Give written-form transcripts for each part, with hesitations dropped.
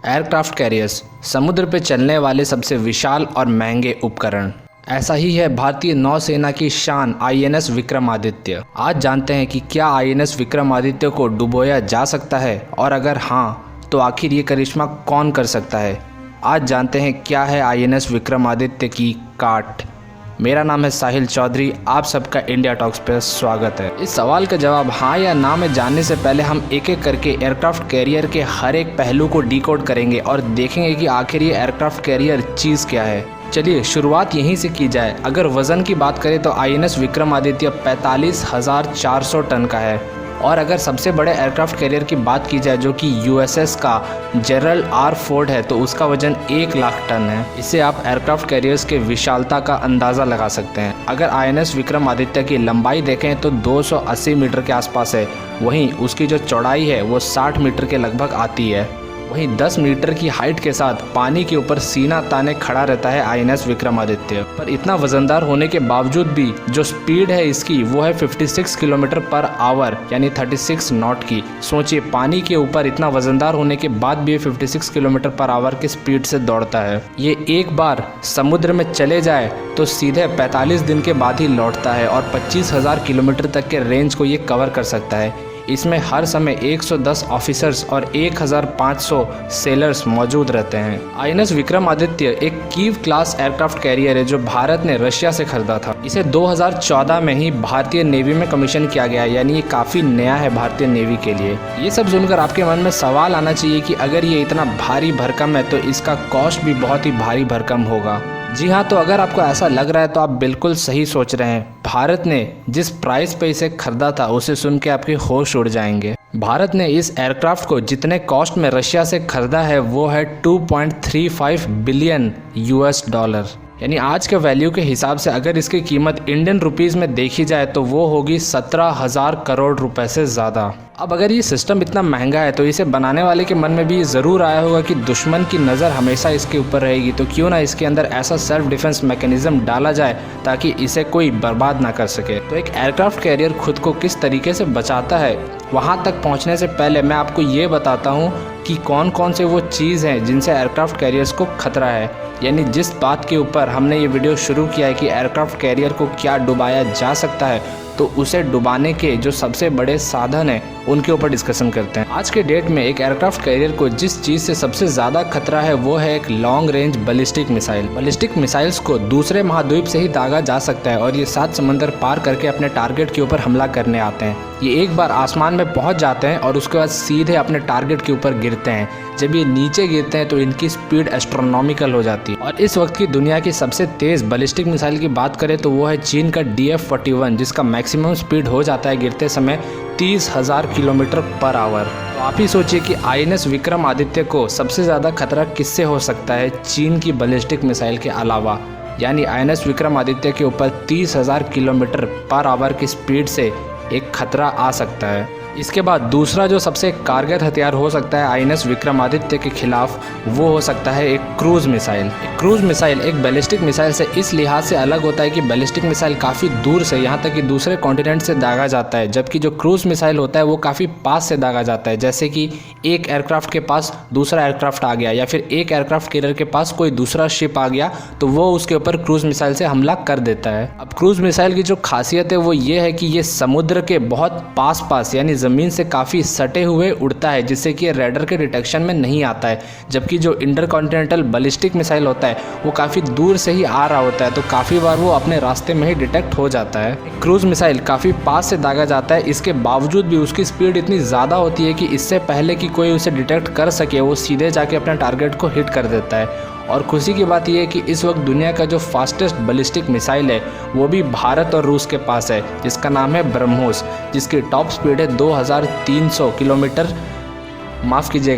Aircraft carriers समुद्र पर चलने वाले सबसे विशाल और महंगे उपकरण। ऐसा ही है भारतीय नौसेना की शान आईएनएस विक्रमादित्य। आज जानते हैं कि क्या आईएनएस विक्रमादित्य को डुबोया जा सकता है, और अगर हाँ तो आखिर ये करिश्मा कौन कर सकता है। आज जानते हैं क्या है आईएनएस विक्रमादित्य की काट। मेरा नाम है साहिल चौधरी, आप सबका इंडिया टॉक्स पर स्वागत है। इस सवाल का जवाब हाँ या ना में जानने से पहले हम एक एक करके एयरक्राफ्ट कैरियर के हर एक पहलू को डिकोड करेंगे और देखेंगे कि आखिर ये एयरक्राफ्ट कैरियर चीज़ क्या है। चलिए शुरुआत यहीं से की जाए। अगर वज़न की बात करें तो आईएनएस विक्रमादित्य 45,400 टन का है, और अगर सबसे बड़े एयरक्राफ्ट कैरियर की बात की जाए जो कि यूएसएस का जेरल्ड आर फोर्ड है तो उसका वजन 1 लाख टन है। इससे आप एयरक्राफ्ट कैरियर्स के विशालता का अंदाज़ा लगा सकते हैं। अगर आईएनएस विक्रमादित्य की लंबाई देखें तो 280 मीटर के आसपास है, वहीं उसकी जो चौड़ाई है वो 60 मीटर के लगभग आती है। वहीं 10 मीटर की हाइट के साथ पानी के ऊपर सीना ताने खड़ा रहता है आईएनएस विक्रमादित्य। पर इतना वजनदार होने के बावजूद भी जो स्पीड है इसकी वो है 56 किलोमीटर पर आवर यानी 36 नॉट की। सोचिए, पानी के ऊपर इतना वजनदार होने के बाद भी 56 किलोमीटर पर आवर की स्पीड से दौड़ता है। ये एक बार समुद्र में चले जाए तो सीधे 45 दिन के बाद ही लौटता है और 25,000 किलोमीटर तक के रेंज को ये कवर कर सकता है। इसमें हर समय 110 ऑफिसर्स और 1,500 सेलर्स मौजूद रहते हैं। आईएनएस विक्रमादित्य एक कीव क्लास एयरक्राफ्ट कैरियर है जो भारत ने रशिया से खरीदा था। इसे 2014 में ही भारतीय नेवी में कमीशन किया गया, यानी ये काफ़ी नया है भारतीय नेवी के लिए। ये सब सुनकर आपके मन में सवाल आना चाहिए कि अगर ये इतना भारी भरकम है तो इसका कॉस्ट भी बहुत ही भारी भरकम होगा। जी हाँ, तो अगर आपको ऐसा लग रहा है तो आप बिल्कुल सही सोच रहे हैं। भारत ने जिस प्राइस पे इसे खरीदा था उसे सुन के आपके होश उड़ जाएंगे। भारत ने इस एयरक्राफ्ट को जितने कॉस्ट में रशिया से खरीदा है वो है 2.35 बिलियन $, यानी आज के वैल्यू के हिसाब से अगर इसकी कीमत इंडियन रुपीज़ में देखी जाए तो वो होगी 17,000 करोड़ रुपए से ज़्यादा। अब अगर ये सिस्टम इतना महंगा है तो इसे बनाने वाले के मन में भी ये ज़रूर आया होगा कि दुश्मन की नज़र हमेशा इसके ऊपर रहेगी, तो क्यों ना इसके अंदर ऐसा सेल्फ डिफेंस मैकेनिज्म डाला जाए ताकि इसे कोई बर्बाद ना कर सके। तो एक एयरक्राफ्ट कैरियर खुद को किस तरीके से बचाता है, वहाँ तक पहुँचने से पहले मैं आपको ये बताता हूँ कि कौन कौन से वो चीज़ हैं जिनसे एयरक्राफ्ट कैरियर्स को खतरा है। यानी जिस बात के ऊपर हमने ये वीडियो शुरू किया है कि एयरक्राफ्ट कैरियर को क्या डुबाया जा सकता है, तो उसे डुबाने के जो सबसे बड़े साधन हैं उनके ऊपर डिस्कशन करते हैं। आज के डेट में एक एयरक्राफ्ट कैरियर को जिस चीज़ से सबसे ज़्यादा खतरा है वो है एक long range ballistic missile. Ballistic missiles को दूसरे महाद्वीप से ही दागा जा सकता है और ये 7 समंदर पार करके अपने टारगेट के ऊपर हमला करने आते हैं। ये एक बार आसमान में पहुंच जाते हैं और उसके बाद सीधे अपने टारगेट के ऊपर गिरते हैं। जब ये नीचे गिरते हैं तो इनकी स्पीड एस्ट्रोनॉमिकल हो जाती है। और इस वक्त की दुनिया की सबसे तेज़ बैलिस्टिक मिसाइल की बात करें तो वो है चीन का DF-41, जिसका मैक्सिमम स्पीड हो जाता है गिरते समय 30,000 किलोमीटर पर आवर। तो आप ही सोचिए कि आईएनएस विक्रमादित्य को सबसे ज़्यादा खतरा किससे हो सकता है चीन की बैलिस्टिक मिसाइल के अलावा। यानी आईएनएस विक्रमादित्य के ऊपर 30,000 किलोमीटर पर आवर की स्पीड से एक खतरा आ सकता है। इसके बाद दूसरा जो सबसे कारगर हथियार हो सकता है आईएनएस विक्रमादित्य के खिलाफ वो हो सकता है एक क्रूज मिसाइल। एक क्रूज मिसाइल एक बैलिस्टिक मिसाइल से इस लिहाज से अलग होता है कि बैलिस्टिक मिसाइल काफ़ी दूर से, यहाँ तक कि दूसरे कॉन्टिनेंट से दागा जाता है, जबकि जो क्रूज मिसाइल होता है वो काफ़ी पास से दागा जाता है। जैसे कि एक एयरक्राफ्ट के पास दूसरा एयरक्राफ्ट आ गया या फिर एक एयरक्राफ्ट कैरियर के पास कोई दूसरा शिप आ गया तो वो उसके ऊपर क्रूज मिसाइल से हमला कर देता है। अब क्रूज मिसाइल की जो खासियत है वो ये है कि ये समुद्र के बहुत पास यानी ज़मीन से काफ़ी सटे हुए उड़ता है, जिससे कि रैडर के डिटेक्शन में नहीं आता है। जबकि जो इंटरकॉन्टिनेंटल बैलिस्टिक मिसाइल होता है वो काफ़ी दूर से ही आ रहा होता है, तो काफ़ी बार वो अपने रास्ते में ही डिटेक्ट हो जाता है। क्रूज मिसाइल काफ़ी पास से दागा जाता है, इसके बावजूद भी उसकी स्पीड इतनी ज़्यादा होती है कि इससे पहले कि कोई उसे डिटेक्ट कर सके वो सीधे जाके अपने टारगेट को हिट कर देता है। और खुशी की बात यह है कि इस वक्त दुनिया का जो फास्टेस्ट बैलिस्टिक मिसाइल है वो भी भारत और रूस के पास है, जिसका नाम है ब्रह्मोस, जिसकी टॉप स्पीड है 2,300 kilometre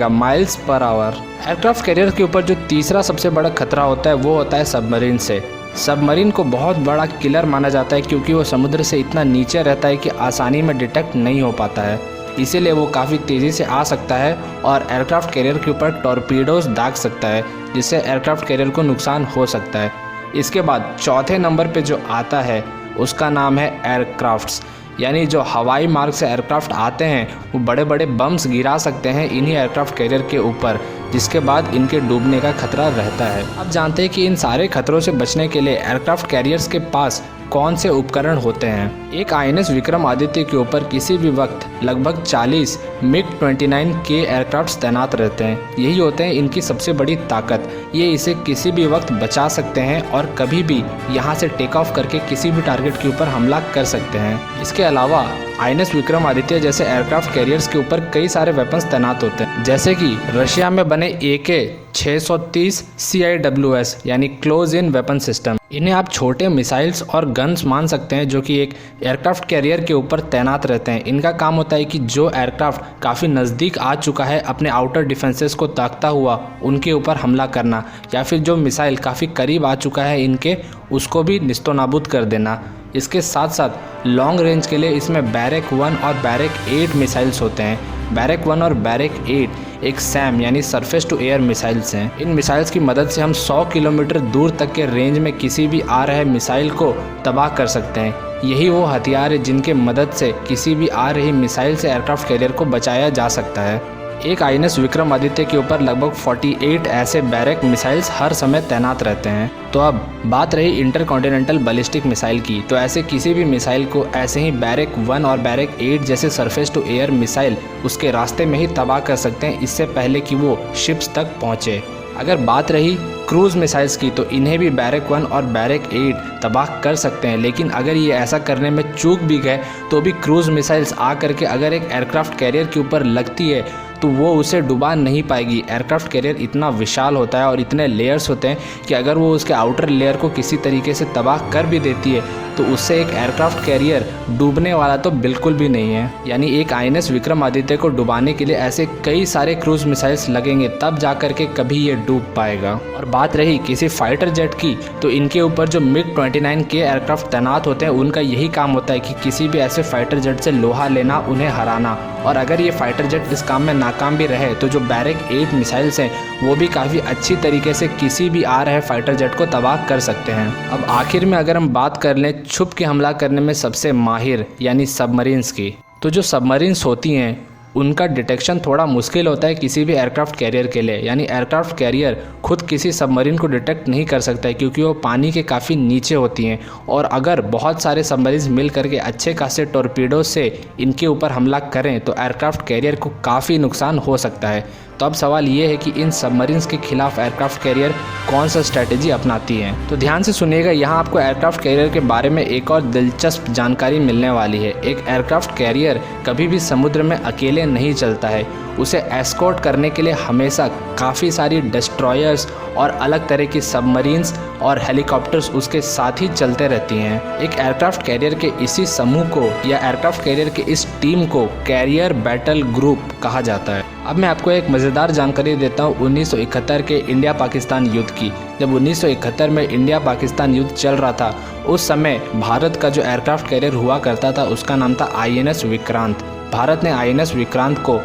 miles per hour. Aircraft carrier के ऊपर जो तीसरा सबसे बड़ा खतरा होता है वो होता है सबमरीन से। सबमरीन को बहुत बड़ा किलर माना जाता है क्योंकि वो समुद्र से इतना नीचे रहता है कि आसानी में डिटेक्ट नहीं हो पाता है, इसीलिए वो काफ़ी तेज़ी से आ सकता है और एयरक्राफ्ट कैरियर के ऊपर टॉर्पीडोज दाग सकता है, जिससे एयरक्राफ्ट कैरियर को नुकसान हो सकता है। इसके बाद चौथे नंबर पे जो आता है उसका नाम है एयरक्राफ्ट्स। यानी जो हवाई मार्ग से एयरक्राफ्ट आते हैं वो बड़े बड़े बम्स गिरा सकते हैं इन्हीं एयरक्राफ्ट कैरियर के ऊपर, जिसके बाद इनके डूबने का खतरा रहता है। अब जानते हैं कि इन सारे खतरों से बचने के लिए एयरक्राफ्ट कैरियर्स के पास कौन से उपकरण होते हैं। एक आईएनएस विक्रमादित्य के ऊपर किसी भी वक्त लगभग 40 MiG-29 के एयरक्राफ्ट तैनात रहते हैं। यही होते हैं इनकी सबसे बड़ी ताकत। ये इसे किसी भी वक्त बचा सकते हैं और कभी भी यहाँ से टेक ऑफ करके किसी भी टारगेट के ऊपर हमला कर सकते हैं। इसके अलावा आईएनएस विक्रमादित्य जैसे एयरक्राफ्ट कैरियर्स के ऊपर कई सारे वेपन्स तैनात होते हैं, जैसे कि रशिया में बने AK-630 CIWS यानी क्लोज इन वेपन सिस्टम। इन्हें आप छोटे मिसाइल्स और गन्स मान सकते हैं जो कि एक एयरक्राफ्ट कैरियर के ऊपर तैनात रहते हैं। इनका काम होता है कि जो एयरक्राफ्ट काफ़ी नज़दीक आ चुका है अपने आउटर डिफेंसेस को ताकता हुआ उनके ऊपर हमला करना, या फिर जो मिसाइल काफ़ी करीब आ चुका है इनके उसको भी निस्तो नाबूद कर देना। इसके साथ साथ लॉन्ग रेंज के लिए इसमें बैरक 1 और बैरक 8 मिसाइल्स होते हैं। बैरक 1 और बैरक 8 एक सैम यानी सरफेस टू एयर मिसाइल्स हैं। इन मिसाइल्स की मदद से हम 100 किलोमीटर दूर तक के रेंज में किसी भी आ रहे मिसाइल को तबाह कर सकते हैं। यही वो हथियार है जिनके मदद से किसी भी आ रही मिसाइल से एयरक्राफ्ट कैरियर को बचाया जा सकता है। एक आईएनएस विक्रमादित्य के ऊपर लगभग 48 ऐसे बैरक मिसाइल्स हर समय तैनात रहते हैं। तो अब बात रही इंटरकॉन्टिनेंटल बैलिस्टिक मिसाइल की, तो ऐसे किसी भी मिसाइल को ऐसे ही बैरक 1 और बैरक 8 जैसे सरफेस टू एयर मिसाइल उसके रास्ते में ही तबाह कर सकते हैं, इससे पहले कि वो शिप्स तक पहुँचे। अगर बात रही क्रूज़ मिसाइल्स की, तो इन्हें भी बैरक 1 और बैरक 8 तबाह कर सकते हैं, लेकिन अगर ये ऐसा करने में चूक भी गए तो भी क्रूज़ मिसाइल्स आ करके अगर एक एयरक्राफ्ट कैरियर के ऊपर लगती है तो वो उसे डुबा नहीं पाएगी। एयरक्राफ्ट कैरियर इतना विशाल होता है और इतने लेयर्स होते हैं कि अगर वो उसके आउटर लेयर को किसी तरीके से तबाह कर भी देती है तो उससे एक एयरक्राफ्ट कैरियर डूबने वाला तो बिल्कुल भी नहीं है। यानी एक आईएनएस विक्रमादित्य को डुबाने के लिए ऐसे कई सारे क्रूज मिसाइल्स लगेंगे, तब जा कर के कभी ये डूब पाएगा। और बात रही किसी फाइटर जेट की, तो इनके ऊपर जो MiG-29 के एयरक्राफ्ट तैनात होते हैं उनका यही काम होता है कि किसी भी ऐसे फाइटर जेट से लोहा लेना, उन्हें हराना। और अगर ये फाइटर जेट इस काम में नाकाम भी रहे तो जो बैरक 8 मिसाइल्स हैं वो भी काफ़ी अच्छी तरीके से किसी भी आ रहे फाइटर जेट को तबाह कर सकते हैं। अब आखिर में अगर हम बात कर लें छुप के हमला करने में सबसे माहिर यानी सबमरीन्स की, तो जो सबमरीन्स होती हैं उनका डिटेक्शन थोड़ा मुश्किल होता है किसी भी एयरक्राफ्ट कैरियर के लिए। यानी एयरक्राफ्ट कैरियर खुद किसी सबमरीन को डिटेक्ट नहीं कर सकता है क्योंकि वो पानी के काफ़ी नीचे होती हैं, और अगर बहुत सारे सबमरीन्स मिल करके अच्छे खासे टॉर्पीडो से इनके ऊपर हमला करें तो एयरक्राफ्ट कैरियर को काफ़ी नुकसान हो सकता है। तो अब सवाल ये है कि इन सबमरीन्स के खिलाफ एयरक्राफ्ट कैरियर कौन सा स्ट्रैटेजी अपनाती है। तो ध्यान से सुनिएगा, यहाँ आपको एयरक्राफ्ट कैरियर के बारे में एक और दिलचस्प जानकारी मिलने वाली है। एक एयरक्राफ्ट कैरियर कभी भी समुद्र में अकेले नहीं चलता है, उसे एस्कॉर्ट करने के लिए हमेशा काफ़ी सारी डिस्ट्रॉयर्स और अलग तरह की सबमरीन्स और हेलीकॉप्टर्स उसके साथ ही चलते रहती हैं। एक एयरक्राफ्ट कैरियर के इसी समूह को या एयरक्राफ्ट कैरियर के इस टीम को कैरियर बैटल ग्रुप कहा जाता है। अब मैं आपको एक मज़ेदार जानकारी देता हूँ 1971 के इंडिया पाकिस्तान युद्ध की। जब 1971 में इंडिया पाकिस्तान युद्ध चल रहा था, उस समय भारत का जो एयरक्राफ्ट कैरियर हुआ करता था उसका नाम था आईएनएस विक्रांत। भारत ने आईएनएस विक्रांत को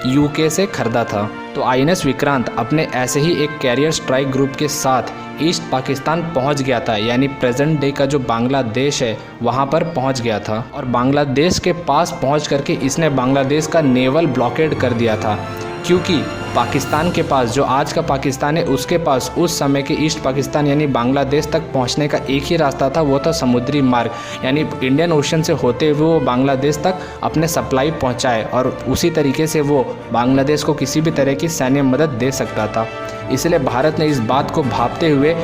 यूके से खरीदा था। तो आईएनएस विक्रांत अपने ऐसे ही एक कैरियर स्ट्राइक ग्रुप के साथ ईस्ट पाकिस्तान पहुंच गया था, यानी प्रेजेंट डे का जो बांग्लादेश है वहां पर पहुंच गया था। और बांग्लादेश के पास पहुंच करके इसने बांग्लादेश का नेवल ब्लॉकेड कर दिया था, क्योंकि पाकिस्तान के पास, जो आज का पाकिस्तान है, उसके पास उस समय के ईस्ट पाकिस्तान यानी बांग्लादेश तक पहुंचने का एक ही रास्ता था, वो था समुद्री मार्ग। यानी इंडियन ओशन से होते हुए वो बांग्लादेश तक अपने सप्लाई पहुंचाए और उसी तरीके से वो बांग्लादेश को किसी भी तरह की सैन्य मदद दे सकता था। इसलिए भारत ने इस बात को भांपते हुए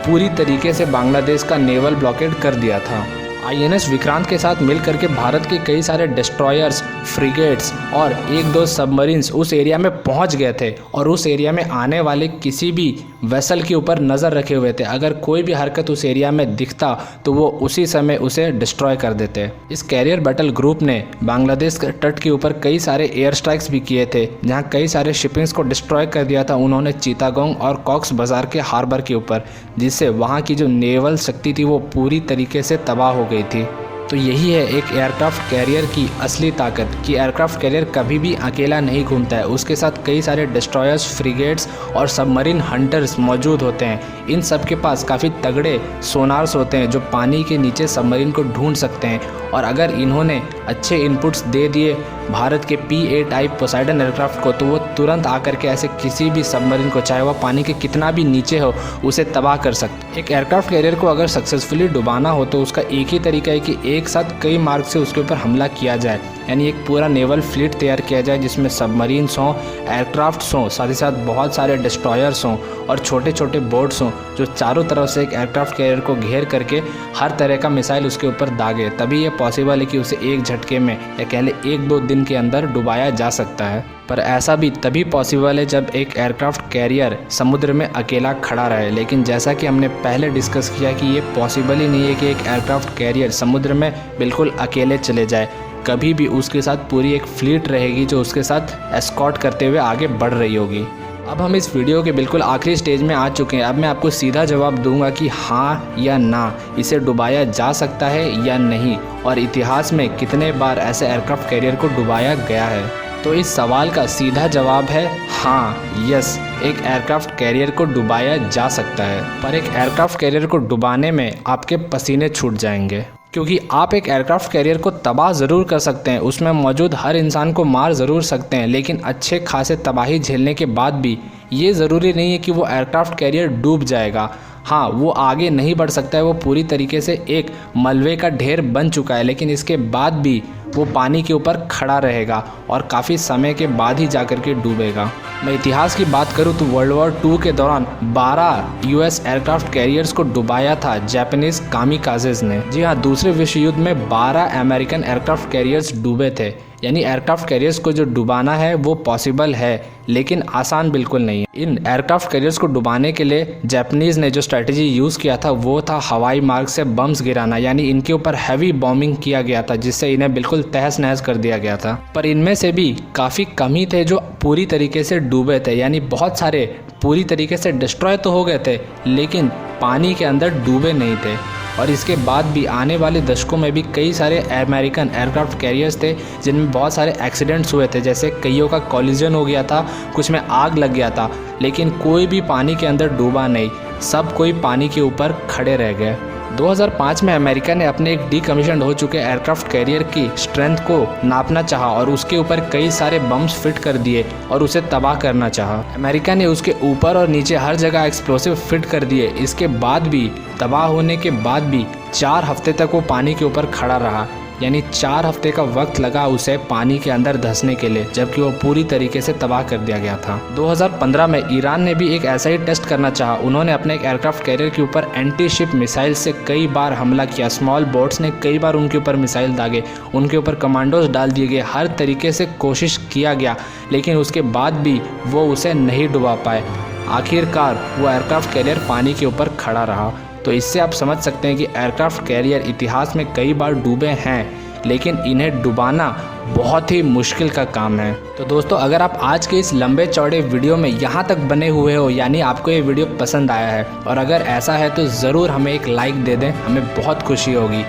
पूरी तरीके से बांग्लादेश का नेवल ब्लॉकेड कर दिया था। आईएनएस विक्रांत के साथ मिलकर के भारत के कई सारे डिस्ट्रॉयर्स, फ्रिगेट्स और एक दो सबमरीन्स उस एरिया में पहुंच गए थे और उस एरिया में आने वाले किसी भी वेसल के ऊपर नज़र रखे हुए थे। अगर कोई भी हरकत उस एरिया में दिखता तो वो उसी समय उसे डिस्ट्रॉय कर देते। इस कैरियर बैटल ग्रुप ने बांग्लादेश के तट के ऊपर कई सारे एयर स्ट्राइक्स भी किए थे, जहाँ कई सारे शिपिंग्स को डिस्ट्रॉय कर दिया था उन्होंने चिटागोंग और कॉक्स बाजार के हार्बर के ऊपर, जिससे वहाँ की जो नेवल शक्ति थी वो पूरी तरीके से तबाह हो गई थी। तो यही है एक एयरक्राफ्ट कैरियर की असली ताकत कि एयरक्राफ्ट कैरियर कभी भी अकेला नहीं घूमता है, उसके साथ कई सारे डिस्ट्रॉयर्स, फ्रिगेट्स और सबमरीन हंटर्स मौजूद होते हैं। इन सब के पास काफ़ी तगड़े सोनार्स होते हैं जो पानी के नीचे सबमरीन को ढूंढ सकते हैं, और अगर इन्होंने अच्छे इनपुट्स दे दिए भारत के P-8 टाइप पोसाइडन एयरक्राफ्ट को, तो वो तुरंत आकर के ऐसे किसी भी सबमरीन को, चाहे वह पानी के कितना भी नीचे हो, उसे तबाह कर सकते। एक एयरक्राफ्ट कैरियर को अगर सक्सेसफुली डुबाना हो तो उसका एक ही तरीका है कि एक साथ कई मार्ग से उसके ऊपर हमला किया जाए, यानी एक पूरा नेवल फ्लीट तैयार किया जाए जिसमें सबमरीन्स हों, एयरक्राफ्ट्स हों, साथ ही साथ बहुत सारे डिस्ट्रॉयर्स हों और छोटे छोटे बोट्स हों जो चारों तरफ से एक एयरक्राफ्ट कैरियर को घेर करके हर तरह का मिसाइल उसके ऊपर दागे। तभी ये पॉसिबल है कि उसे एक झटके में या कह लें 1-2 दिन के अंदर डुबाया जा सकता है। पर ऐसा भी तभी पॉसिबल है जब एक एयरक्राफ्ट कैरियर समुद्र में अकेला खड़ा रहे। लेकिन जैसा कि हमने पहले डिस्कस किया कि ये पॉसिबल ही नहीं है कि एक एयरक्राफ्ट कैरियर समुद्र में बिल्कुल अकेले चले जाए। कभी भी उसके साथ पूरी एक फ्लीट रहेगी जो उसके साथ एस्कॉर्ट करते हुए आगे बढ़ रही होगी। अब हम इस वीडियो के बिल्कुल आखिरी स्टेज में आ चुके हैं। अब मैं आपको सीधा जवाब दूंगा कि हाँ या ना इसे डुबाया जा सकता है या नहीं, और इतिहास में कितने बार ऐसे एयरक्राफ्ट कैरियर को डुबाया गया है। तो इस सवाल का सीधा जवाब है हाँ, यस, एक एयरक्राफ्ट कैरियर को डुबाया जा सकता है। पर एक एयरक्राफ्ट कैरियर को डुबाने में आपके पसीने छूट जाएंगे, क्योंकि आप एक एयरक्राफ्ट कैरियर को तबाह ज़रूर कर सकते हैं, उसमें मौजूद हर इंसान को मार ज़रूर सकते हैं, लेकिन अच्छे खासे तबाही झेलने के बाद भी ये ज़रूरी नहीं है कि वो एयरक्राफ्ट कैरियर डूब जाएगा। हाँ, वो आगे नहीं बढ़ सकता है, वो पूरी तरीके से एक मलबे का ढेर बन चुका है, लेकिन इसके बाद भी वो पानी के ऊपर खड़ा रहेगा और काफ़ी समय के बाद ही जाकर के डूबेगा। मैं इतिहास की बात करूं तो वर्ल्ड वॉर 2 के दौरान 12 यूएस एयरक्राफ्ट कैरियर्स को डुबाया था जापानीज कामिकाजेज ने। जी हाँ, दूसरे विश्व युद्ध में 12 अमेरिकन एयरक्राफ्ट कैरियर्स डूबे थे। यानी एयरक्राफ्ट कैरियर्स को जो डुबाना है वो पॉसिबल है, लेकिन आसान बिल्कुल नहीं है। इन एयरक्राफ्ट कैरियर्स को डुबाने के लिए जापानीज ने जो स्ट्रेटजी यूज़ किया था वो था हवाई मार्ग से बम्स गिराना, यानी इनके ऊपर हैवी बॉम्बिंग किया गया था जिससे इन्हें बिल्कुल तहस नहस कर दिया गया था। पर इनमें से भी काफ़ी कम ही थे जो पूरी तरीके से डूबे थे, यानी बहुत सारे पूरी तरीके से डिस्ट्रॉय तो हो गए थे लेकिन पानी के अंदर डूबे नहीं थे। और इसके बाद भी आने वाले दशकों में भी कई सारे अमेरिकन एयरक्राफ्ट कैरियर्स थे जिनमें बहुत सारे एक्सीडेंट्स हुए थे, जैसे कईयों का कॉलिजन हो गया था, कुछ में आग लग गया था, लेकिन कोई भी पानी के अंदर डूबा नहीं, सब कोई पानी के ऊपर खड़े रह गए। 2005 में अमेरिका ने अपने एक डीकमीशन हो चुके एयरक्राफ्ट कैरियर की स्ट्रेंथ को नापना चाहा और उसके ऊपर कई सारे बम्स फिट कर दिए और उसे तबाह करना चाहा। अमेरिका ने उसके ऊपर और नीचे हर जगह एक्सप्लोसिव फिट कर दिए। इसके बाद भी, तबाह होने के बाद भी 4 हफ्ते तक वो पानी के ऊपर खड़ा रहा, यानी 4 हफ्ते का वक्त लगा उसे पानी के अंदर धंसने के लिए, जबकि वो पूरी तरीके से तबाह कर दिया गया था। 2015 में ईरान ने भी एक ऐसा ही टेस्ट करना चाहा। उन्होंने अपने एक एयरक्राफ्ट कैरियर के ऊपर एंटी शिप मिसाइल से कई बार हमला किया। स्मॉल बोट्स ने कई बार उनके ऊपर मिसाइल दागे, उनके ऊपर कमांडोज डाल दिए गए, हर तरीके से कोशिश किया गया, लेकिन उसके बाद भी वो उसे नहीं डुबा पाए। आखिरकार वो एयरक्राफ्ट कैरियर पानी के ऊपर खड़ा रहा। तो इससे आप समझ सकते हैं कि एयरक्राफ्ट कैरियर इतिहास में कई बार डूबे हैं, लेकिन इन्हें डुबाना बहुत ही मुश्किल का काम है। तो दोस्तों, अगर आप आज के इस लंबे चौड़े वीडियो में यहाँ तक बने हुए हो, यानी आपको ये वीडियो पसंद आया है, और अगर ऐसा है तो ज़रूर हमें एक लाइक दे दें, हमें बहुत खुशी होगी।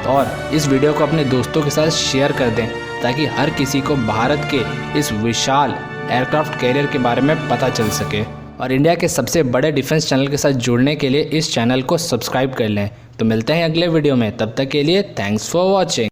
और इस वीडियो को अपने दोस्तों के साथ शेयर कर दें ताकि हर किसी को भारत के इस विशाल एयरक्राफ्ट कैरियर के बारे में पता चल सके। और इंडिया के सबसे बड़े डिफेंस चैनल के साथ जुड़ने के लिए इस चैनल को सब्सक्राइब कर लें। तो मिलते हैं अगले वीडियो में, तब तक के लिए थैंक्स फॉर वॉचिंग।